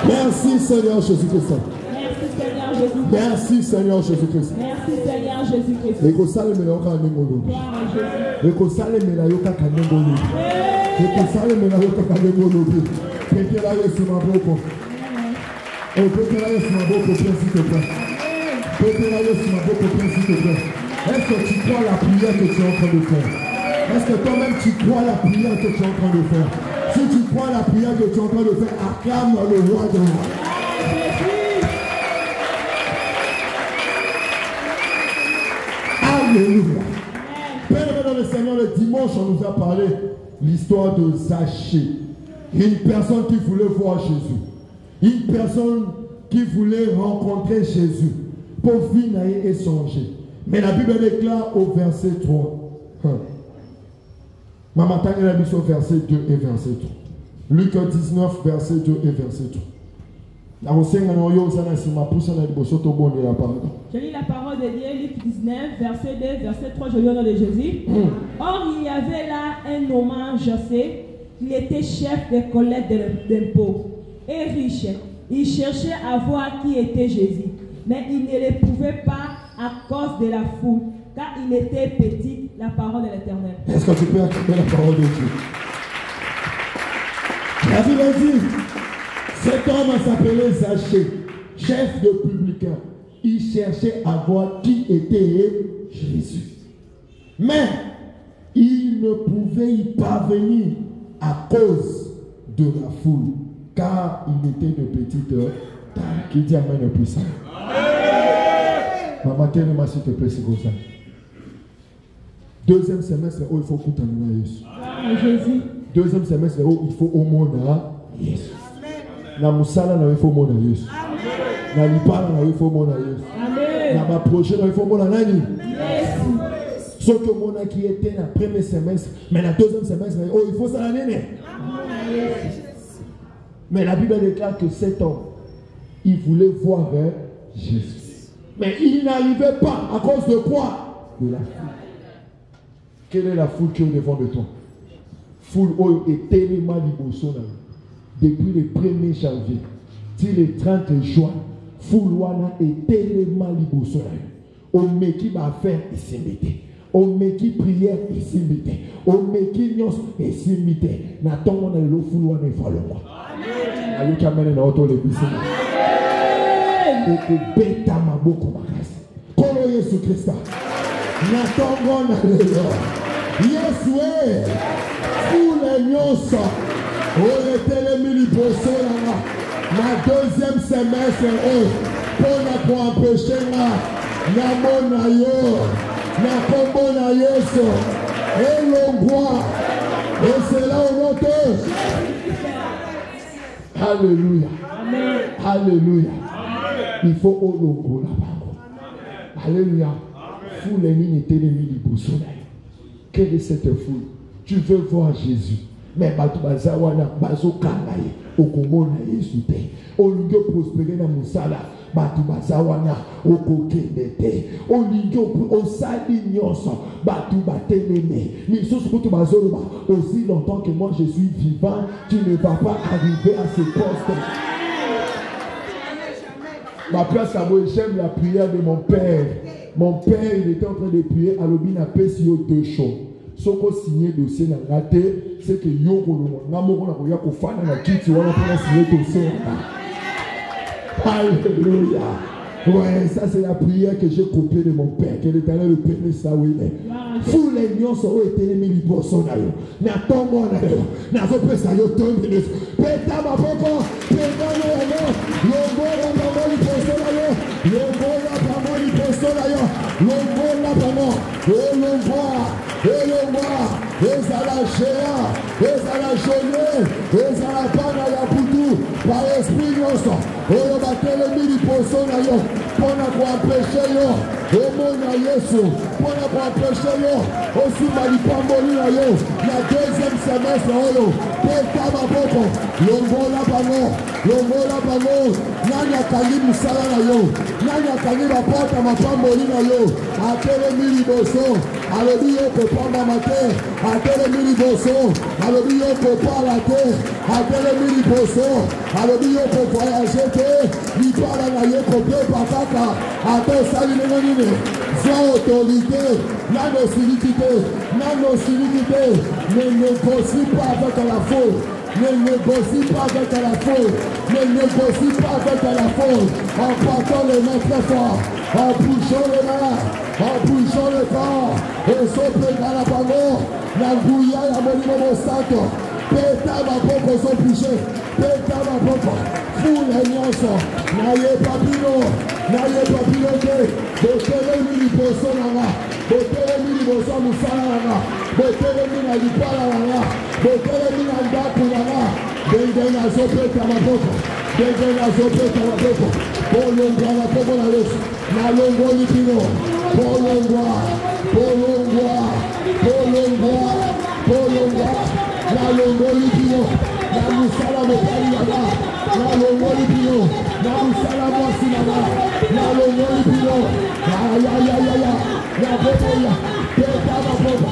[SPEAKER 1] Merci Seigneur Jésus-Christ. Merci Seigneur Jésus-Christ.
[SPEAKER 2] Merci Seigneur Jésus-Christ.
[SPEAKER 1] Ekosale meloka nengolo. Ekosale melayoka kanengolo. Ekosale melayoka kanengolo. Pekela Yesu maboko. Oh, pekela Yesu maboko, s'il te plaît. Pekela Yesu maboko, s'il te plaît. Est-ce que tu crois la prière que tu es en train de faire? Est-ce que toi-même tu crois la prière que tu es en train de faire? Si tu crois la prière que tu es en train de faire, acclame le roi de roi. Alléluia. Père dans le Seigneur, le dimanche, on nous a parlé l'histoire de Zachée. Une personne qui voulait voir Jésus. Une personne qui voulait rencontrer Jésus pour venir et songer. Mais la Bible déclare au verset 3. Maman Tania a mis au verset 2 et verset 3. Luc 19, verset 2 et verset 3.
[SPEAKER 2] Je lis la parole de Dieu, Luc 19, verset 2, verset 3, je lis au nom de Jésus. Or, il y avait là un nommé José, il était chef de collecte d'impôts et riche. Il cherchait à voir qui était Jésus, mais il ne le pouvait pas à cause de la foule, car il était petit, la parole de l'Éternel.
[SPEAKER 1] Est-ce que tu peux acclamer la parole de Dieu? La Bible dit, cet homme s'appelait Zachée, chef de publicain. il cherchait à voir qui était Jésus. Mais il ne pouvait y parvenir à cause de la foule, car il était de petite taille. Qui dit amen le puissant? Maman, telle-moi s'il te plaît, c'est comme ça. Deuxième semestre, il faut que tu aies Jésus. Deuxième semestre, il faut au monde Jésus. Na musala na il faut mon Jésus. Na lipala na il faut mon Jésus. Na ma projet na il faut mon nani. Ce que mon qui était dans le premier semestre, mais dans le deuxième semestre, il faut ça l'année. Mais la Bible déclare que cet homme, il voulait voir Jésus. Mais il n'arrivait pas à cause de quoi? De la foule. Quelle est la foule qui est au devant de toi? Foule où est tellement liboso depuis le 1er janvier, si le 30 juin, foule est tellement liboso. On met qui va faire ici m'était. On met qui prière ici m'était. On met qui nyos ici m'était. N'attend on a le foule il faut le moi. Amen. Qui amène dans auto l'église. Et que bêta ma beaucoup ma grâce. Comme Jésus Christ. N'attend on a le Yesu est foule nyos. On était les miliboso là. Ma deuxième semestre pour empêcher na yo. Na kombo na Yesu et l'ongwa et c'est là où on te. Alléluia. Amen. Alléluia. Amen. Il faut au longo là-bas. Alléluia. Foule les était les mille boussoles. Quelle est cette foule? Tu veux voir Jésus. Mais batu bazawana bazo kangaye okomona Yesu te. Olingo prospérer na musala. Batu bazawana okokendete. Olingo osali nyonso. Batu bateleme. Misos kutu bazoloba. Aussi longtemps que moi je suis vivant, tu ne vas pas arriver à ce poste. Ma place à moi, j'aime la prière de mon père. Mon père, il était en train de prier à l'obina Pessio 2 choses. Ce qu'on signé dossier n'a raté, c'est que Alléluia. Ouais, ça c'est la prière que j'ai copiée de mon père. Que l'Éternel le bénisse ça oui. Fou les lions sont été les mille poissons d'ailleurs. N'attends moi d'ailleurs. N'attends pas ça yo 2 minutes. Péta ma popo. Péta le nom. L'ongo la pas les poissons d'ailleurs. L'ongo la pas les poissons d'ailleurs. L'ongo la pas. Et l'on voit. Et l'on voit. Et ça la géant. Et ça la journée. Et ça la panne à la boutou. Par l'esprit nyonso. Et on va les mille poissons d'ailleurs. Pour empêcher yo, au monde à Yesu, pour empêcher yo, aussi malipamboli à yo, la deuxième semestre yo, péta ma popo, longola bango, nanya kani musala na yo, nanya kani la porte ma pamboli na yo, atele mili boso, alobi yo ko pamba mate, atele mili boso, alobi yo ko pala te, atele mili boso, alobi yo ko voyager te, ni pala na yo ko pe papa. Attends, salut les monines. Sois autorité, nanocilité. Ne négocie pas avec la faute. Ne négocie pas avec la faute. Ne négocie pas avec la faute. En portant les mains très fort, en bougeant les mains, en bougeant le corps. Et sopre galapango, la bouilla la monimo mosato. Péta ma popo sont bouchés. Péta ma popo. Fou les nyonso. Naye papino. Naye papino te. Botele mili boso nanga. Botele mili boso musala nanga. Botele mili alipala nanga. Botele mili andaku nanga. Denge na zope kama popo. Denge na zope kama popo. Polongwa na popo na lesu. Na longo lipino. Polongwa. La longo lipino. La musala mokali nanga. La longo lipino. La musala mwasi nanga. La longo lipino. Ya. La popo ya. Peta ma popo.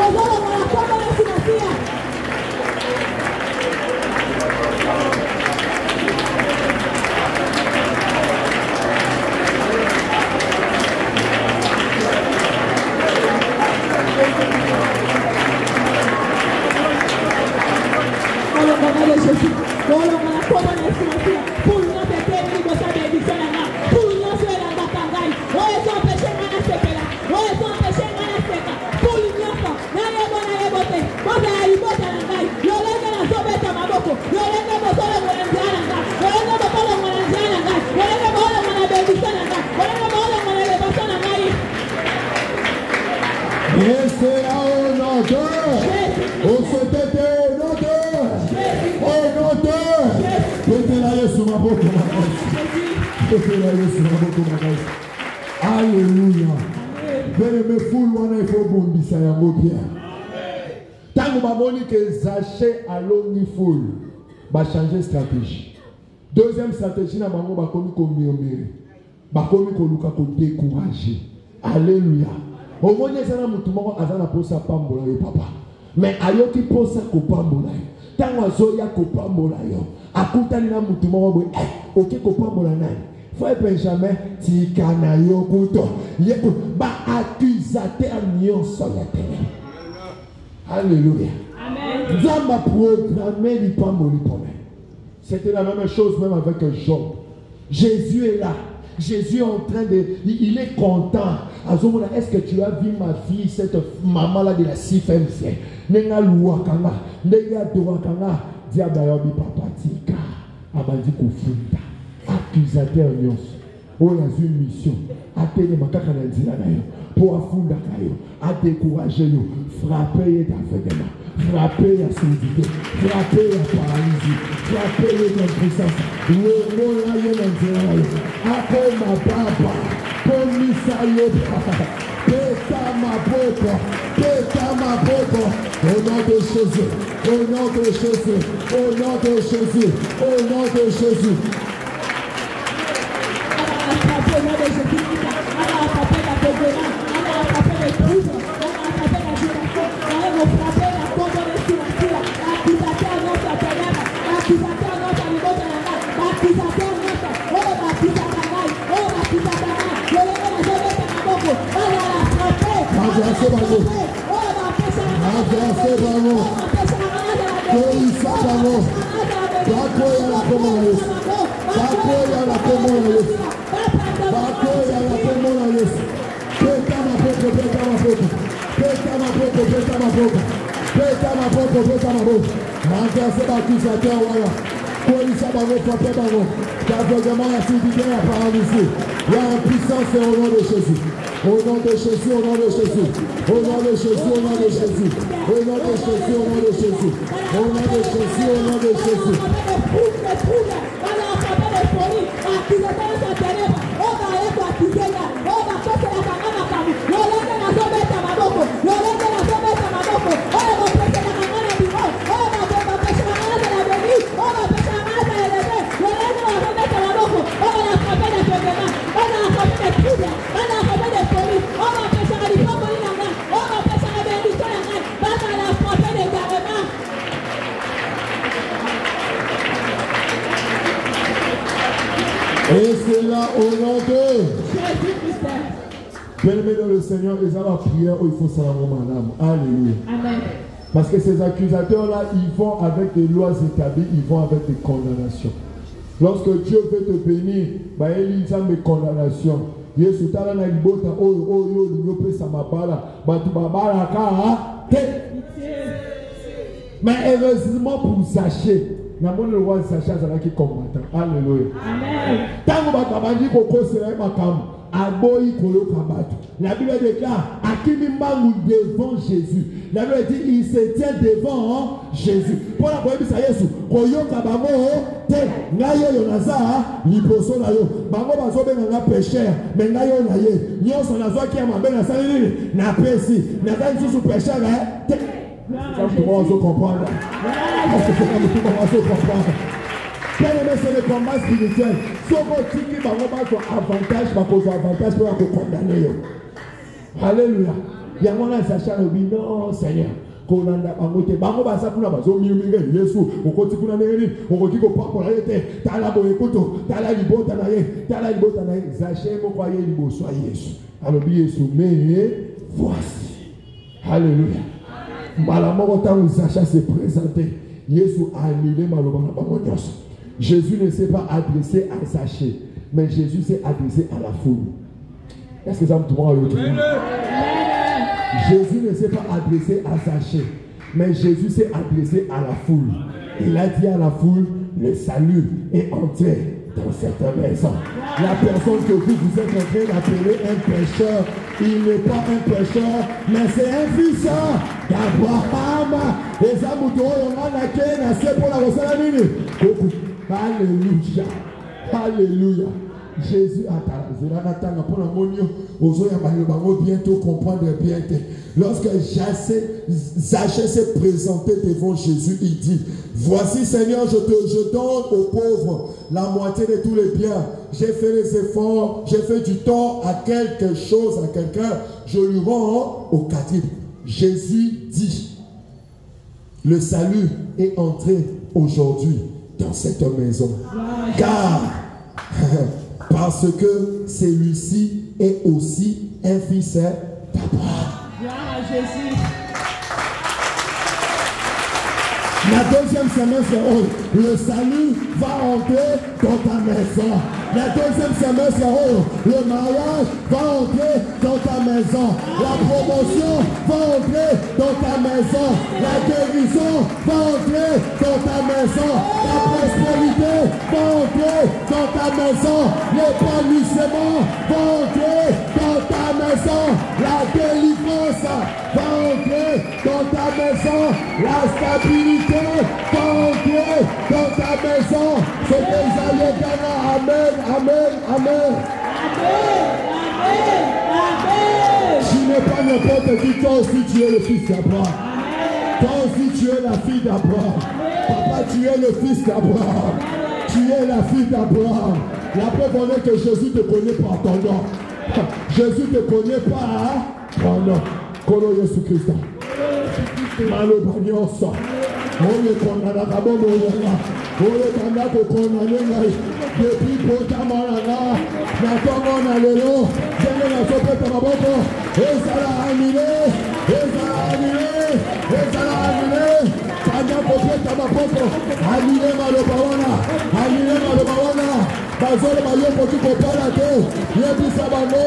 [SPEAKER 3] Oh,
[SPEAKER 1] Et c'est là au nom de. Au sauté au nom de. Au nom de. Peut-être là, il sur ma boque. Peut-être là, il sur ma boque. Alléluia. Bien-aimé, foule, il faut bondir ça, il faut bien. Tant que je que Zaché à l'omni foule, va changer de stratégie. Deuxième stratégie, na bango ba komi ko murmurer. Ba komi ko luka ko décourager. Alléluia. Au moins ça na mutu moko azana posa pambola yo papa. Mais ayoki posa ko pambola yo. Tango azoya ko pambola yo. Akutani na mutu moko boy, oke ko pambola nani. Frère Benjamin, tikana yo kuto. Yeko ba accusateur nyonso ya tene. Alléluia. Amen. Dieu m'a programmé les pamboli pour moi. C'était la même chose même avec Job. Jésus est là. Jésus est en train de... Il est content. Est-ce que tu as vu ma fille, cette maman-là de la CFMC? Nenga loua kanga. Nenga doa kanga. Diabayobi papa tika. Abandi kufunda. Accusateur nyonso. On a une mission. A tenir ma kaka na nzila na yo. Pour afunda kayo. A décourager yo. Frapper d'aveuglement. Frapper à surdité. Frapper à paralysie. Frapper d'impuissance. Le mot là y est dans nzila na yo. Après ma papa. Pour misa yo. Péta ma popo. Péta ma popo. Au nom de Jésus. Au nom de Jésus. Au nom de Jésus. Au nom de Jésus. Il y a une puissance au nom de Jésus. Au nom de Jésus, au nom de Jésus. Au nom de Jésus, au nom de Jésus. Au nom de Jésus, au nom de Jésus. Au nom de Jésus, au nom de Jésus. Et c'est là au nom de Bien-aimé dans le Seigneur, ils ont la prière où il faut savoir madame. Alléluia. Amen. Parce que ces accusateurs-là, ils vont avec des lois établies, ils vont avec des condamnations. Lorsque Dieu veut te bénir, bah, il y a des condamnations. Yesu tala na libota oyo linyope samabala batu babala ka te. Mais heureusement pour Zaché, namoni le roi Zaché azalaki combattant. Alléluia. Amen. Tango bakabandi kokosela makambo aboyi koloka batu. La Bible déclare akimi mangu devant Jésus. La Bible dit il se tient devant Jésus. Pour la koyebisa Yesu koyoka bango te ngayo yonaza liboso na yo. Bango bazobenga nga pécheur mais ngayo na ye. Nyonso nazwaki ya mabe na salini na pesi. Na kani susu pécheur te. Ça vous pouvez comprendre. Parce que c'est comme tout le monde va comprendre. C'est le combat spirituel. Si on dit qu'il va avoir avantage, il va avoir avantage pour condamner. Alléluia. Il y a un sachet de non, Seigneur. Kolanda bangote bango basa kuna bazo miuminga Yesu okoti kuna neni okoti ko papa la yete tala boyekoto tala libota na ye Zaché mo kwa ye liboso Yesu alobi Yesu mais voici. Alléluia. Malamoko tango Zaché s'est présenté Yesu a annulé maloba na bango nyonso. Jésus ne s'est pas adressé à Zaché, mais Jésus s'est adressé à la foule. Est-ce que ça me tombe aujourd'hui? Jésus ne s'est pas adressé à Zaché, mais Jésus s'est adressé à la foule. Il a dit à la foule, le salut est entier dans cette maison. La personne que vous êtes en train d'appeler un pécheur, il n'est pas un pécheur, mais c'est un fils d'Abraham. Les amoutons, on a qu'un pour la Rosalamini. Alléluia. Alléluia. Jésus bientôt comprendre bien. Lorsque Zachée s'est présenté devant Jésus, il dit: voici Seigneur, je donne aux pauvres la moitié de tous les biens. J'ai fait les efforts, j'ai fait du tort à quelque chose, à quelqu'un, je lui rends au captif. Jésus dit: le salut est entré aujourd'hui dans cette maison. Car parce que celui-ci est aussi un fils d'Abraham.
[SPEAKER 2] Gloire à Jésus.
[SPEAKER 1] La deuxième semaine, c'est le salut va entrer dans ta maison. La deuxième semaine, c'est le mariage va entrer dans ta maison. La promotion va entrer dans ta maison. La guérison va entrer dans ta maison. La prospérité va entrer dans ta maison. L'épanouissement va entrer dans ta maison. La délivrance va entrer dans ta maison. La stabilité va entrer dans ta maison. C'est déjà le Ghana. Amen, amen, amen.
[SPEAKER 2] Amen, amen.
[SPEAKER 1] Tu n'es pas n'importe qui, toi aussi tu es le fils d'Abraham. Toi aussi tu es la fille d'Abraham. Papa, tu es le fils d'Abraham. Tu es la fille d'Abraham. La preuve en est que Jésus te connaît par ton nom. Jésus te connaît par ton nom. Kolo Yesu Christ. Malo Banyosa. Oye kondana kabomo yana. Oye kanda ko kondane ngai. Depuis Potamarana, Natongo Nalelo, Jene na Sopeta Maboko, Ezala Amine, Ezala Amine, Ezala Amine, Kanda Popeta Maboko, Amine Malobawana, Amine Malobawana, Bazole Mayoko tu Kopala te, Yebi Sabano,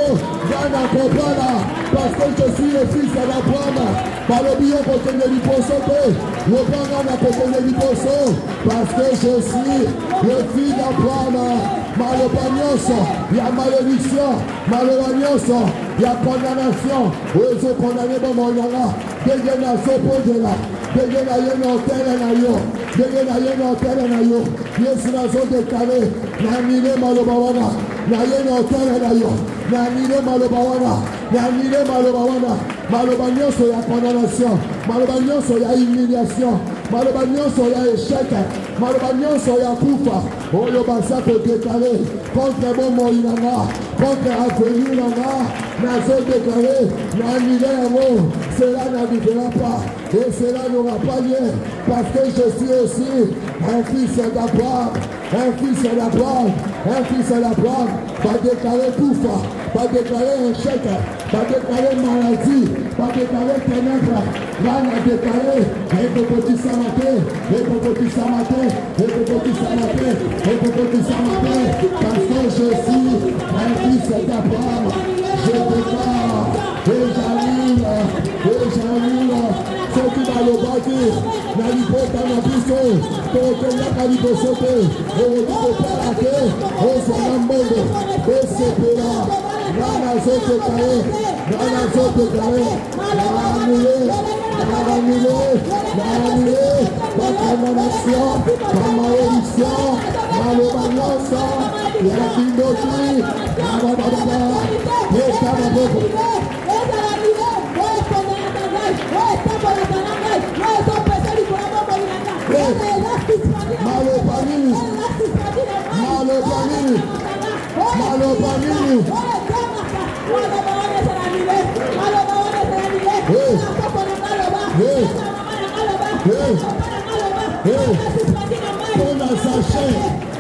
[SPEAKER 1] Gana Kopala, parce que je suis le fils d'Abraham, Balobio Kotene Liposote, Lopanga na Kotene Liposo, parce que je suis le fils d'Abraham. Malobagnoso, il y a malédiction, malobagnoso, il y a condamnation. Ils sont condamnés dans mon nom. Dégena Sopodela, Dégena Yeno Telenayo, Dégena Yeno Telenayo, Yesu Nazo déclaré, Namine Malobawana, Nayeno Telenayo, Namine Malobawana, Namine Malobawana, Malobagnoso, il y a condamnation, Malobagnoso, il y a humiliation, Malobagnoso, il y a échec, Malobagnoso, il y a Koufa. Oh, le bassin peut déclarer contre mon Moïnana, contre Avenue Nana, Nazo déclaré, Namilemo, cela n'arrivera pas, et cela n'aura pas lieu, parce que je suis aussi un fils d'Abraham, un fils d'Abraham, un fils d'Abraham, va déclarer Koufa, va déclarer échec, va déclarer maladie, va déclarer ténèbres, va déclarer, et Kokoti Samate, et Kokoti Samate, et Kokoti Samate, et Kokoti Samate, parce que je suis un fils d'Abraham, je déclare, et j'annule, ce qui va le bâtir, Nalipota Nabiso, Tokenya Kalibosote, Orodo Parake, Osanambondo, Osepera, Rana Zote Kare, Rana Zote Kare, Namile, la condamnation, la malédiction, malobagnosa, la kindoti, la bababa, les cababoko.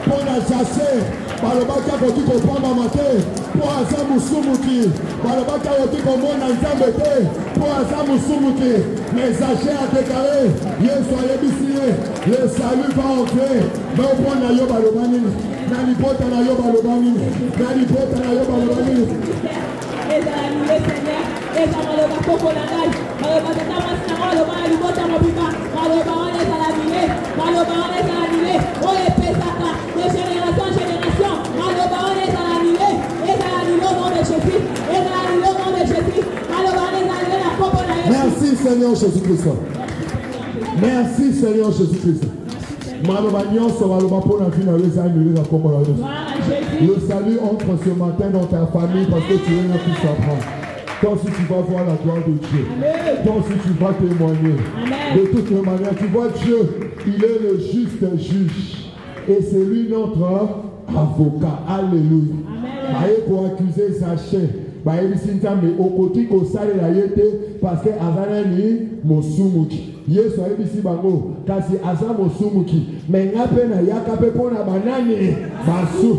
[SPEAKER 1] Pour la sachet, Balobaka Koti Kopama Mate, pour Azamu Sumuki, Balobaka Koti Komona Nzambete, pour Azamu Sumuki, mais sachet a déclaré, soyez bissillés, le salut va entrer, mais au point Nayo Balobani, Nalipota Nayo Balobani, Nalipota Nayo Balobani.
[SPEAKER 2] De génération en génération,
[SPEAKER 1] Merci Seigneur Jésus-Christ. Merci Seigneur Jésus-Christ. Le salut entre ce matin dans ta famille parce que tu es là pour s'apprendre. Toi aussi tu vas voir la gloire de Dieu. Toi aussi tu vas témoigner. De toutes les manières, tu vois Dieu, il est le juste juge. Et c'est lui notre avocat. Alléluia. Pour accuser Zaché. Parce que Azanani Mosumuki. Yesu aibisi bango kasi aza Mosumuki. Mais ngape na yakape pona banani basu.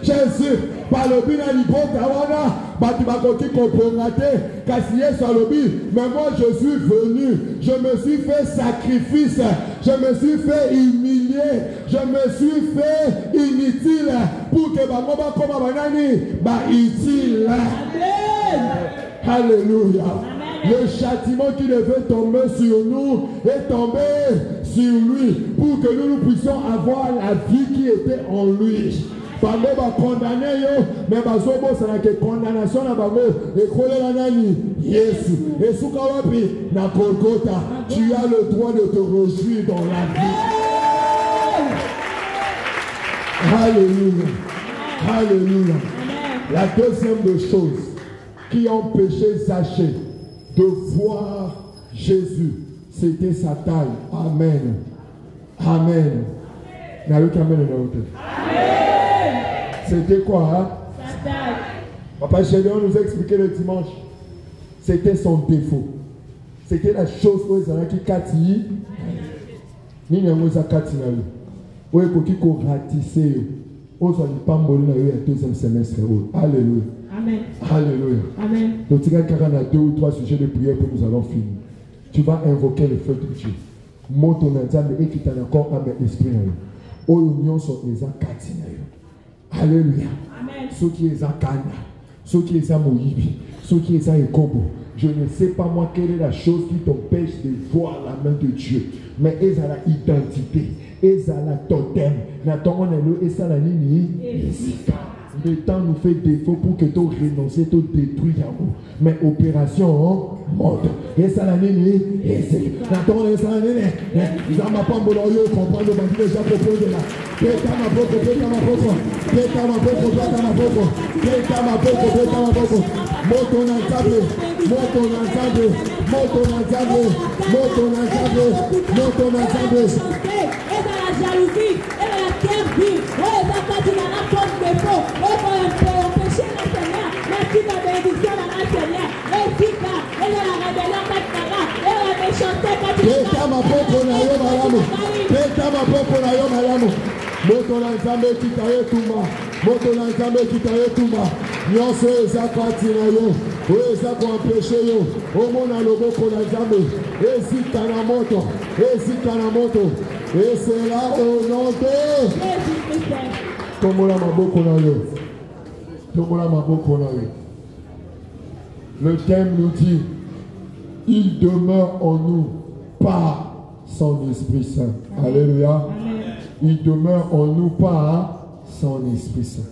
[SPEAKER 1] Jésus par le bina libota wana bati bakoti kopongate kasi Yesu alobi. Mais moi je suis venu, je me suis fait sacrifice, je me suis fait humilier, je me suis fait inutile pour que bango bakoma banani ba utile. Alléluia. Le châtiment qui devait tomber sur nous est tombé sur lui pour que nous puissions avoir la vie qui était en lui. Bango va condamner yo, mais bazobo c'est la condamnation na bango et kole la nani Yesu. Et souka wapi na Golgotha, tu as le droit de te réjouir dans la vie. Alléluia. Alléluia. La deuxième des choses qui empêchait Zaché de voir Jésus, c'était sa taille. Amen. Amen. Amen. C'était quoi, hein? Sa taille. Papa Gédéon nous a expliqué le dimanche. C'était son défaut. C'était la chose où il a qui kati. Ni nyango za kati na yo. Où il ko ratissé. Où ça n'est pas molé na yo le deuxième semestre. Alléluia. Amen. Alléluia. Amen. Donc, il y a 2 ou 3 sujets de prière que nous allons finir. Tu vas invoquer le feu de Dieu. Monte ton ensemble et qui t'a encore à mes esprits. Oh, l'union sont les akatina. Alléluia. Amen. Ceux qui les akana, ceux qui les amoyibi, ceux qui les aekobo. Je ne sais pas moi quelle est la chose qui t'empêche de voir la main de Dieu. Mais ils ont la identité, ils ont la totem. N'attendons et ça la ligne. Le temps nous fait défaut pour que tu renonces, tu détruis. Mais opération monte. Et ça la ligne. Et c'est. N'attendons et ça la ligne. Ils n'ont pas de comprendre le bandit déjà proposé là. Peta ma poco, peta ma poco. Peta ma poco, peta ma poco. Peta ma poco, peta ma poco. Moto n'ensemble. Moto n'ensemble. Moto n'ensemble. Moto n'ensemble. Moto n'ensemble.
[SPEAKER 3] Et dans la jalousie, et dans la terre vive. Oh, et dans quand il en a comme défaut. Oh, pour empêcher la Seigneur. Merci de la bénédiction dans la Seigneur. Et Zika, et dans la rébellion, et la méchanceté,
[SPEAKER 1] Peta ma poco na yo malamu. Peta ma poco na yo malamu. Moto n'ensemble qui t'a eu tout ma. Moto n'ensemble qui t'a eu tout ma. Nyonso eza kati na yo. Oyo eza koempêche yo. Omona loboko na Nzambe. Ezika na moto. Ezika na moto. Et c'est là au nom de Tomola maboko na yo. Tomola maboko na yo. Le thème nous dit, il demeure en nous par son Esprit Saint. Alléluia. Il demeure en nous par son Esprit Saint.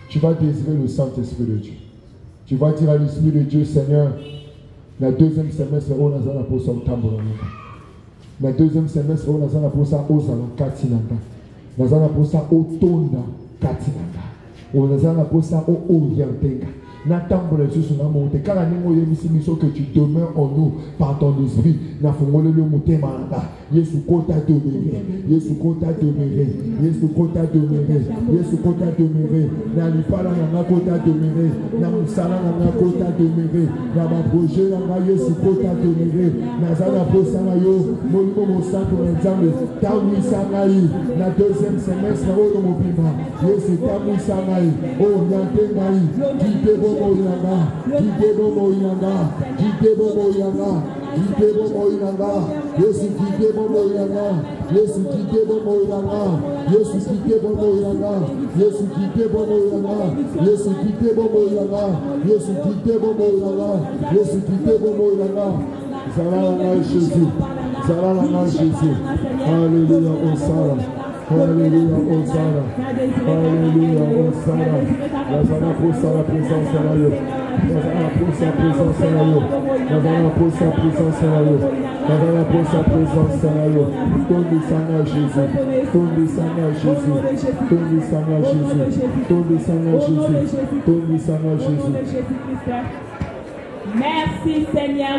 [SPEAKER 1] Tu vas désirer le Saint-Esprit de Dieu. Tu vas dire à l'Esprit de Dieu, Seigneur, la deuxième semestre, on a la pose au tambour. La deuxième semestre, on a la pose au salon katinanga. On a la pose au tonda katinanga. On a la pose au orientenga. N'attends les choses sur la montée. Car la ligne que tu demeures en nous par ton esprit. N'a fongolé le monté malada. Yesu kota demeuré. Yesu kota demeuré. Yesu kota demeuré. Yesu kota demeuré. N'a lipala n'a kota demeuré. N'a musala n'a kota demeuré. N'a ma projet n'a Yesu kota demeuré. N'a zana posa na yo. Molimo mosa pour l'examen. Taoui sangai. La deuxième semestre au mobima. Yesu taoui sangai. Orienté ngai. Guidé Moyanga, Guidé Moyanga, Guidé Moyanga, Guidé Moyanga, Yesu Guidé Moyanga, Yesu Guidé Moyanga, Yesu Guidé Moyanga, Yesu Guidé Moyanga, Yesu Guidé Moyanga, Yesu Guidé Moyanga, Yesu Guidé Moyanga. Zara Jésus, Zara Jésus. Alléluia, Osara. Alléluia, Osara. Alléluia, Osara. La Zara pour sa présence à la
[SPEAKER 2] Merci Seigneur.